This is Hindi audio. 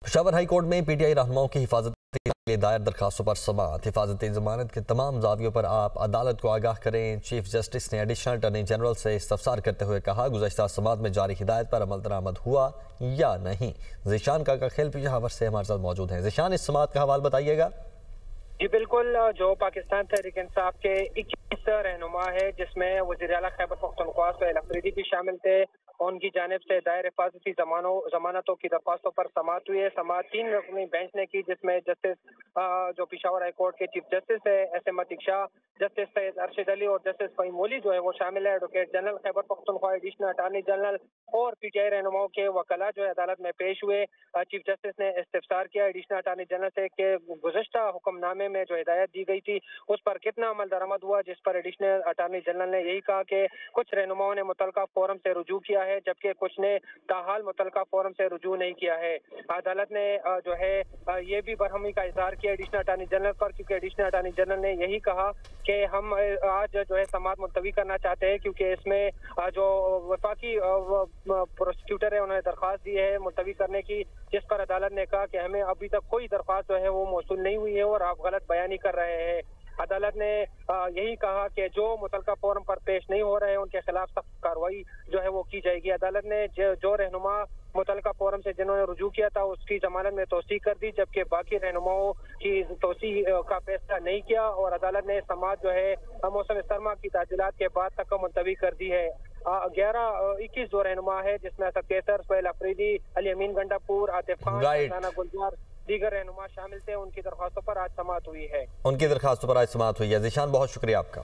पेशावर हाई कोर्ट में पीटीआई रहनुमाओं की हिफाजत के लिए दायर दरखास्तों पर समाअत। हिफाजती जमानत के तमाम जावियों पर आप अदालत को आगाह करें। चीफ जस्टिस ने एडिशनल अटॉर्नी जनरल से इस्तफसार करते हुए कहा, गुज़श्ता समाअत में जारी हिदायत पर अमल दरामद हुआ या नहीं। ज़ीशान काका खेल पेशावर से हमारे साथ मौजूद हैं। ज़ीशान, इस समाअत का हवाला बताइएगा। जी बिल्कुल, जो पाकिस्तान तहरीक इंसाफ के 21 रहनुमा है, जिसमें वज़ीर आला खैबर पख्तूनख्वा सुहेल अफरीदी भी शामिल थे, उनकी जानिब से दायर हिफाजती जमानतों की दरख्वास्तों पर समाअत हुई है। समाअत 3 रुकनी बेंच ने की, जिसमें जस्टिस जो पेशावर हाई कोर्ट के चीफ जस्टिस है SM अतीक शाह, जस्टिस सैयद अरशद अली और जस्टिस फहीम मोली जो है वो शामिल है। Advocate general Khyber Pakhtunkhwa, additional attorney general और पीटीआई रहनुमाओं के वकला जो है अदालत में पेश हुए। चीफ जस्टिस ने इस्तफसार किया एडिशनल अटॉर्नी जनरल से कि गुज़श्ता हुक्मनामे में जो हिदायत दी गई थी उस पर कितना अमल दरामद हुआ, जिस पर एडिशनल अटॉर्नी जनरल ने यही कहा कि कुछ रहनुमाओं ने मुतलका फोरम से रुजू किया है, जबकि कुछ ने ताहाल मुतलका फोरम से रुजू नहीं किया है। अदालत ने जो है ये भी बरहमी का इजहार किया एडिशनल अटॉर्नी जनरल पर, क्योंकि एडिशनल अटॉर्नी जनरल ने यही कहा कि हम आज जो है समाअत मुलतवी करना चाहते हैं, क्योंकि इसमें जो वफाकी प्रोसिक्यूटर है उन्होंने दरख्वास्त दी है मुलतवी करने की, जिस पर अदालत ने कहा कि हमें अभी तक कोई दरख्वास्त जो है वो मौसूल नहीं हुई है और आप गलत बयानी कर रहे हैं। अदालत ने यही कहा कि जो मुतलका फोरम पर पेश नहीं हो रहे हैं उनके खिलाफ सख्त कार्रवाई जो है वो की जाएगी। अदालत ने जो रहनुमा मुतलका फोरम से जिन्होंने रुजू किया था उसकी जमानत में तोसी कर दी, जबकि बाकी रहनुमाओं की तोसी का फैसला नहीं किया और अदालत ने समाअत जो है मौसम सरमा की ताजीलात के बाद तक मुलतवी कर दी है। 21 जो रहनुमा है, जिसमें असद कैसर, सुहेल अफरीदी, अली अमीन गंडापुर, आतिफ खान, राना गुलजार, दीगर रहनुमा शामिल थे। उनकी दरख्वास्तों पर आज समाअत हुई है। उनकी दरख्वास्तों पर आज समाअत हुई है। ज़ीशान, बहुत शुक्रिया आपका।